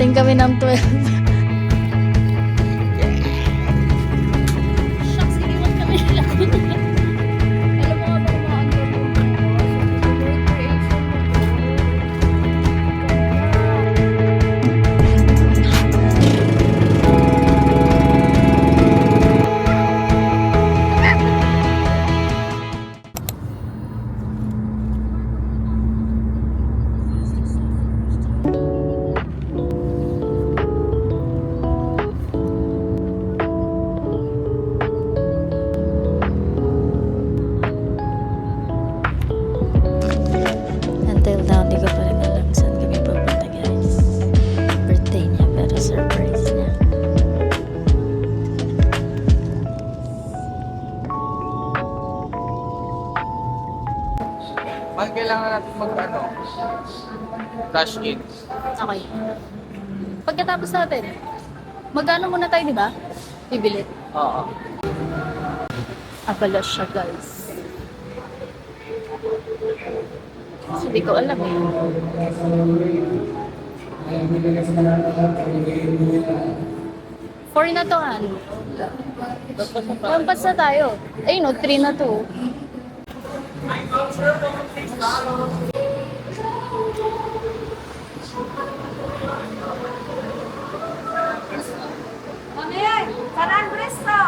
Dumating kami ng 12. Shucks, iniwan kami nila. Alam mo nga ba umaandar yung until now, di ko pa rin alam saan kami papunta, guys. Birthday niya, pero surprise niya. Kailangan natin rush in. Okay. Pagkatapos natin, magkano muna tayo, di ba? Bibili. Oo. Abala siya, guys. Kasi di ko alam eh. Four na to, Han. Lampas na tayo. Ayun o, 3 na to. Ano yan? Sarang Presto!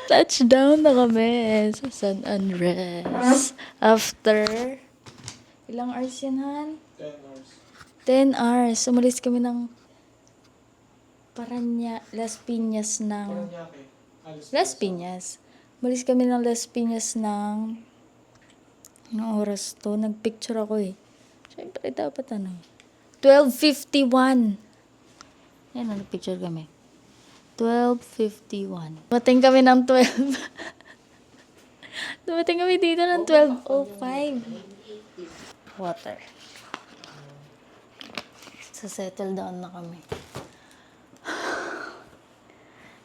Touchdown na kami sa San Andres. After, ilang hours yan, Han? 10 hours. Umalis kami ng Las Piñas ng... Las Piñas. Umalis kami ng Las Piñas ng... Anong oras to? Nagpicture ako eh. Siyempre, dapat 12:51. Yan, nagpicture kami. 12:51. Dumating kami ng 12. Dumating kami dito ng 12:05. Water. So, settle down na kami.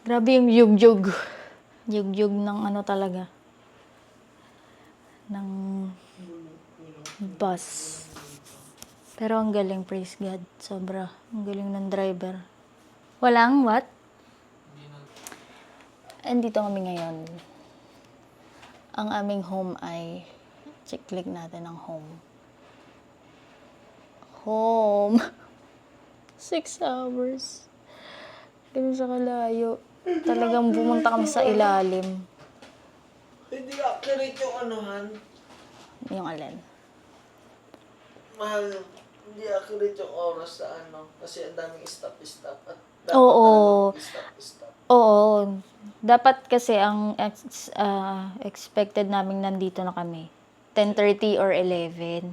Grabe yung yugyug. Yugyug ng talaga. Ng bus. Pero ang galing, praise God. Sobra. Ang galing ng driver. Walang what? Andito kami ngayon. Ang aming home ay, click natin ang home. Home. 6 hours. Ganun sa kalayo. Talagang pumunta kami sa ilalim. Hindi accurate yung anuhan. Yung alin? Mahal, hindi accurate yung oras sa kasi ang daming stop-stop at Oo. stop-stop. Oo. Dapat kasi ang expected namin nandito na kami. 10:30 or 11.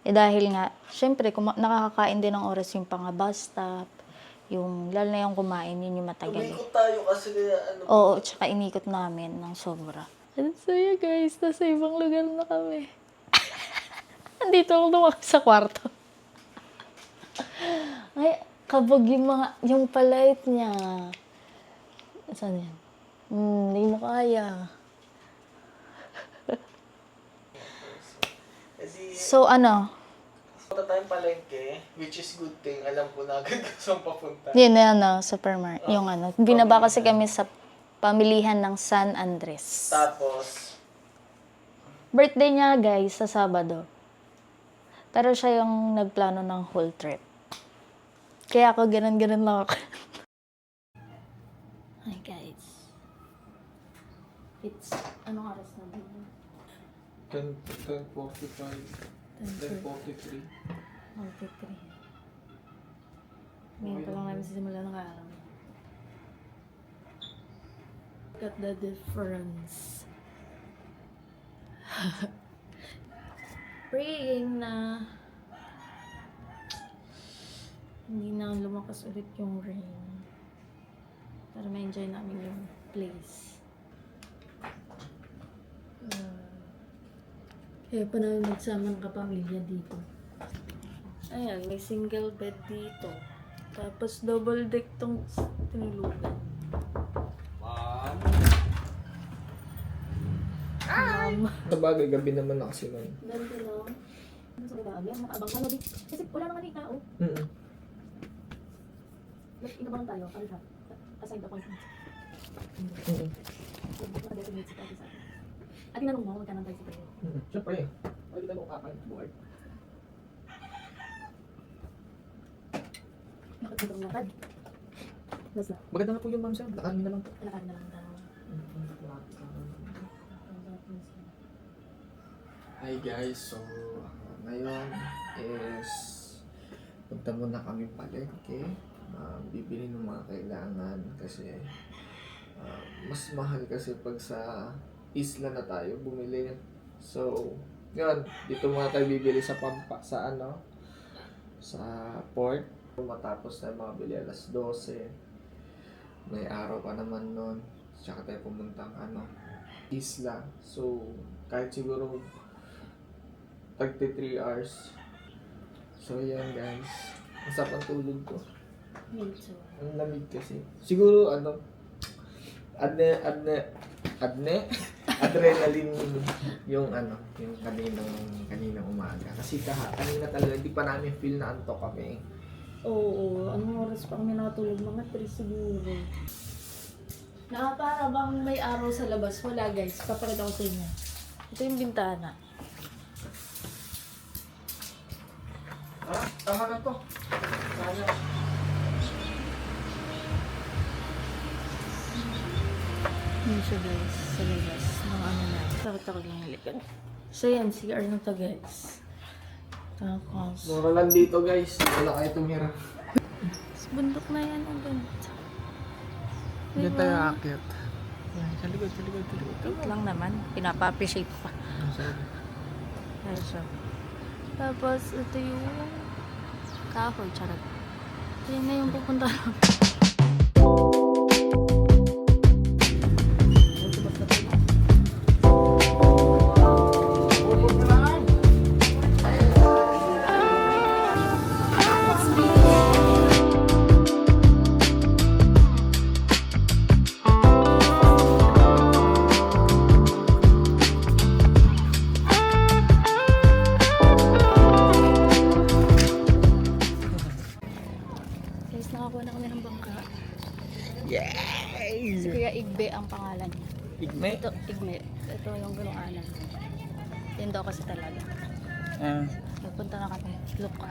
Eh dahil nga, syempre, nakakakain din ng oras yung pang-bus stop. Yung, lalo na yung kumain, yun yung matagal. Umikot tayo kasi kaya Oo, tsaka inikot namin ng sobra. Ang saya guys, nasa ibang lugar na kami. Andito ako lumaki sa kwarto. Ay, kabog yung palait niya. Saan yan? Hindi mo kaya. So, pumunta tayong palengke, which is good thing. Alam ko na agad kung saan papunta. Yun na ano, supermarket. Yung ano, binaba kasi kami sa pamilihan ng San Andres. Tapos, Birthday niya, guys, sa Sabado. Pero siya yung nagplano ng whole trip. Kaya ako ganun-ganun lang ako. Hi, guys. It's, anong oras na ba? 10:45, 10:43. 43. Ngayon pa lang namin sisimula ng araw. Look at the difference. Praying na hindi na lumakas ulit yung rain para ma-enjoy namin yung place. Kaya pa namin magsama ng kapamilya dito. Ayan, may single bed dito. Tapos double deck tong tinulugan. Sa bagay, gabi naman na kasi nun. Ganda lang. Ano sa baba? Ayan, nakaabang ano dito. Kasi wala naman yung tao. Inabangan tayo. Ano siya? Aside appointment. Naka-designate si Tati sa akin. At tinanong mo, magkanang tayo si Tati. Siyempre, pwede na mong kakan. Buhay. Bakit dito ang lakad? Basta, Maganda na po yun, ma'am sir. Lakarin na lang po. lakad na lang daw. Hi guys, so ngayon is punta muna kami palengke, bibili ng mga kailangan kasi mas mahal kasi pag sa isla na tayo bumili. So, yun, dito muna tayo bibili sa sa port. Matapos tayo makabili alas 12. May araw pa naman nun. Tsaka tayo pumuntang isla. So, kahit siguro 33 hours. So, yan guys. Masap ang tulog ko. Medyo. Ang lamig kasi. Siguro, adrenaline yung yung kaninang umaga. Kasi kanina talaga, hindi pa namin feel na antok kami. Oo, anong oras pa kami nakatulog? Mga 3 siguro. Para bang may araw sa labas. Wala guys, papakita ko sa inyo. Ito yung bintana. Tama na to. Sana. Yun siya guys, sa labas. Mga ano na. Takot ako lang yung likod. So yan, CR na to guys. Tapos, Mura lang dito guys. Wala kayo tumira. sa bundok na yan, ang ganda. Diyan tayo aakyat. Sa likod. Wait lang naman, pinapa-appreciate ko pa. Kaya siya. Tapos, ito yung kahoy, charot. Ito yun na yung pupunta namin. Guys, nakakuha na kami ng bangka. Yay! Si Kuya Igbe ang pangalan niya. Igme? Ito, Igbe. Ito yung gulunganan. Yun daw kasi talaga. Nagpunta na kami. Look. Ano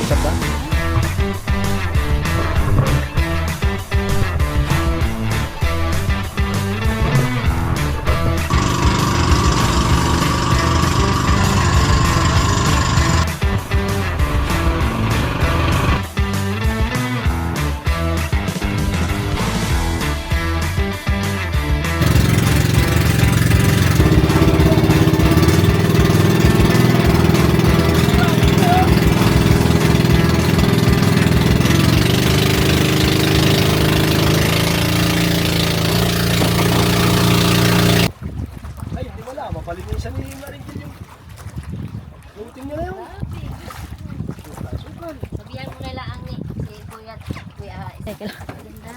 ka ba? Sabihan mo na lang ni si Kuya. Teka lang. Ganda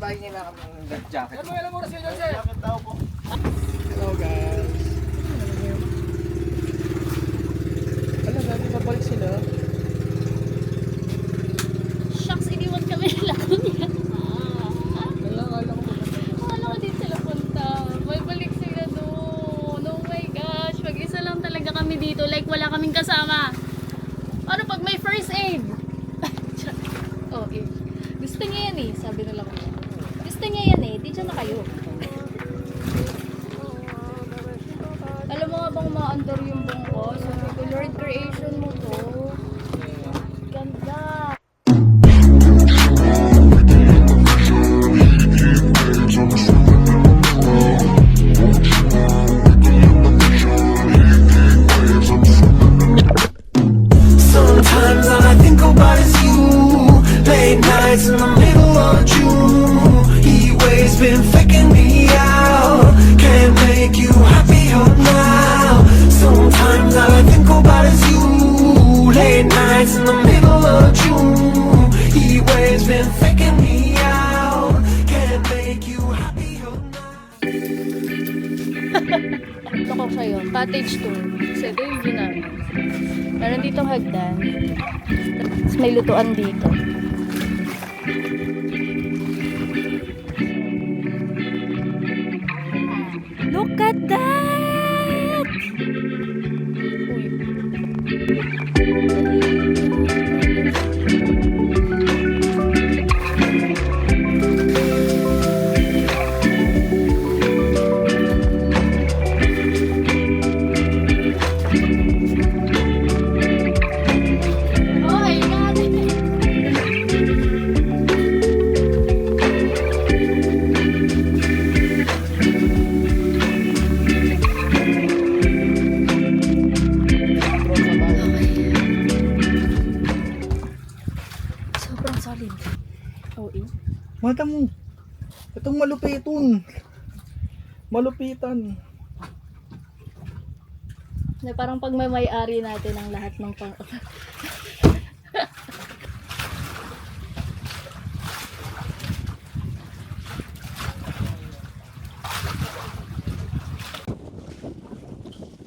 pahingi na kami ng life jacket. Hello guys. Alam natin mabalik sila. Shucks, iniwan kami nila kuya. Akala ko Akala ko din sila punta. May balik sila doon. Oh my gosh. Mag-isa lang talaga kami dito. Like wala kaming kasama. Ano pag may first aid? Oh, eh. Gusto niya yan eh. Sabi nila ko. Gusto niya yan eh. Di dyan na kayo. Alam mo nga bang maandar yung bangko? Sabi ko, Lord, creation mo to. Ganda. Sometimes all I think about is you. Late nights in the middle of June. Heat waves been faking me out. Can't make you happier now. Sometimes all I think about is you. Late nights in the middle of June. Heat waves been faking me out. Can't make you happier now. Ito ko sa'yo. Cottage tour. Kasi ito yung view namin. Meron ditong hagdan. Tapos may lutuan dito. Look at that! Uy. Oh my God! Sobrang solid. Oh, eh. Mata mo. Itong malupiton. Malupitan. Na parang pag may may-ari natin ang lahat ng pang...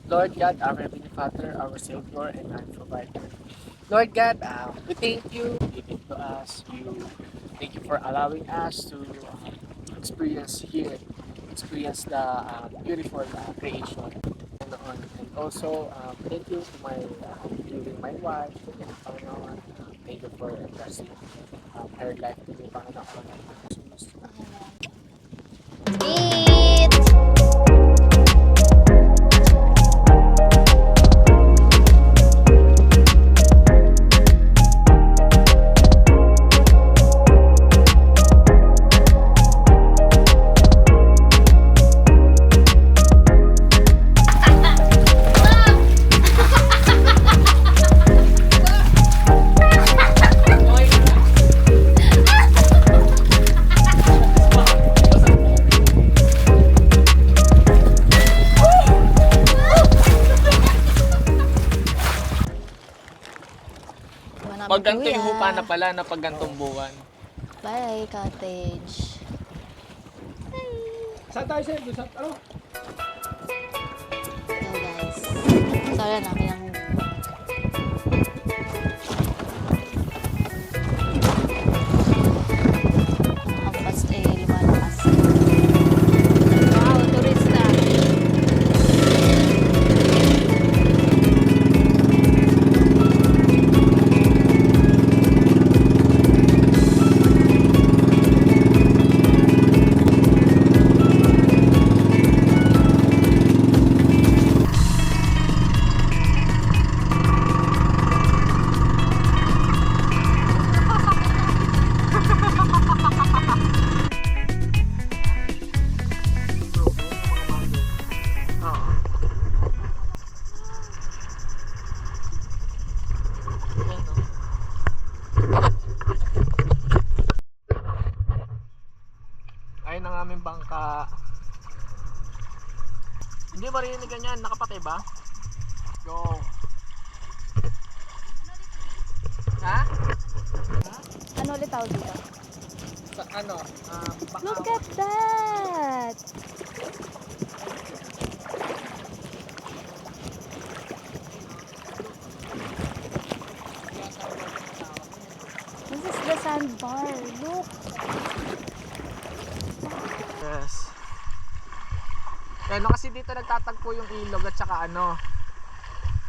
Lord God, our Heavenly Father, our Savior, and our Provider. Lord God, we thank you for giving to us. Thank you for allowing us to experience the beautiful creation. And also, thank you to giving my wife, and Panginoon. Thank you for entrusting her life to me, Panginoon. Eat! Pag ganito yung hupa na pala na pag gantong buwan. Bye, cottage. Saan tayo sir? Sa ano? So guys, sorry na, kailangan hampas lumalakas. Wow, turista. Ayun ang aming bangka. Hindi marinig ganyan, nakapatay ba? Go. Ha? Ano ulit tawag dito? ano, Look at that! This is the sandbar. Look! Yes. Ano kasi dito nagtatagpo yung ilog at saka ano.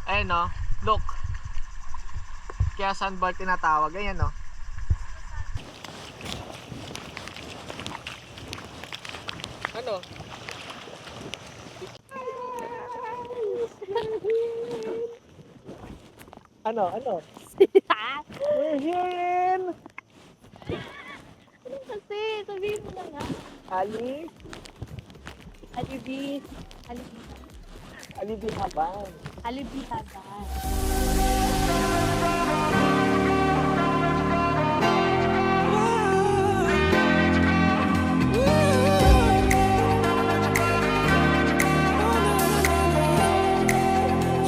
Ayun no, look. Kaya sandbar tinatawag. Ayan no. Ano? Ano? We're here in Kasi, sabihin mo na nga. Ali Habang. Alibihagan.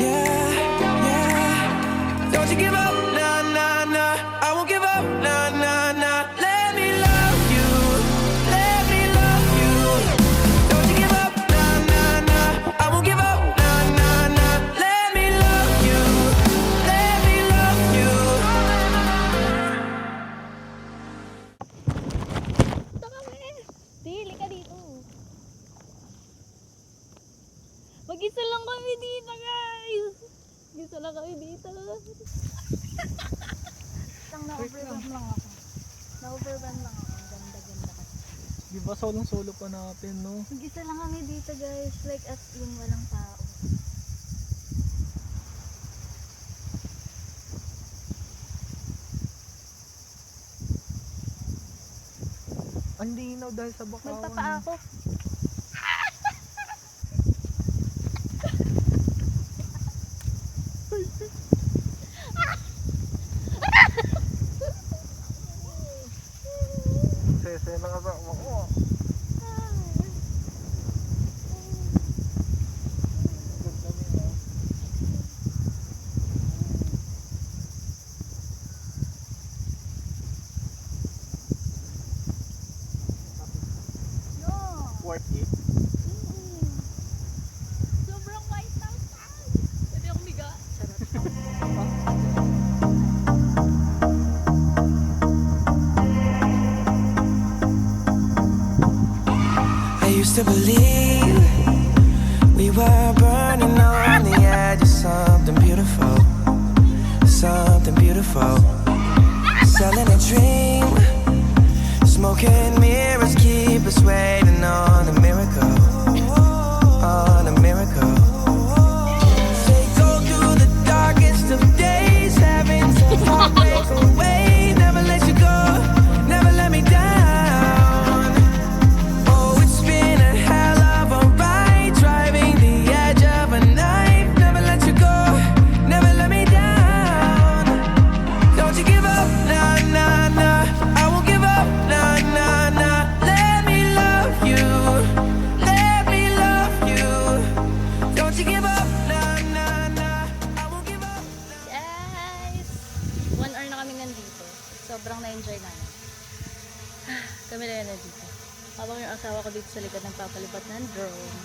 Yeah, yeah. Don't you give up, nah, nah, nah. I won't give up, nah, nah, nah. Let me love you, let me love you. Don't you give up, nah, nah, nah. I won't give up, nah, nah, nah. Let me love you, let me love you. Dili ka dito. Mag-isa lang kami dito, guys. Mag-isa lang kami dito. Na-overwhelm lang ako. Na-overwhelm lang ako. Ang ganda-ganda kasi. Di ba solong-solo pa natin, no? Mag-isa lang kami dito, guys. Like as in walang tao. Ang linaw dahil sa bakawan. Magpapa ako. Sese na kasama ko. No. Worth it. Sobrang white house. Pwede akong miga. Charot. I used to believe we were burning on the edge of something beautiful, something beautiful. Selling a dream, smoking mirrors keep us waiting on a miracle, on a miracle. They go through the darkest of days, having to heartbreak away. Never let you go, never let me down. Oh, it's been a hell of a ride, driving the edge of a knife. Never let you go, never let me down. Don't you give up, nah, nah, nah. I won't give up, nah, nah, nah. Let me love you, let me love you. Don't you give up, nah, nah, nah. I won't give up. Guys! 1 hour na kami nandito. Sobrang na-enjoy namin. Kami na yan na dito. Habang yung asawa ko dito sa likod nagpapalipat ng drone.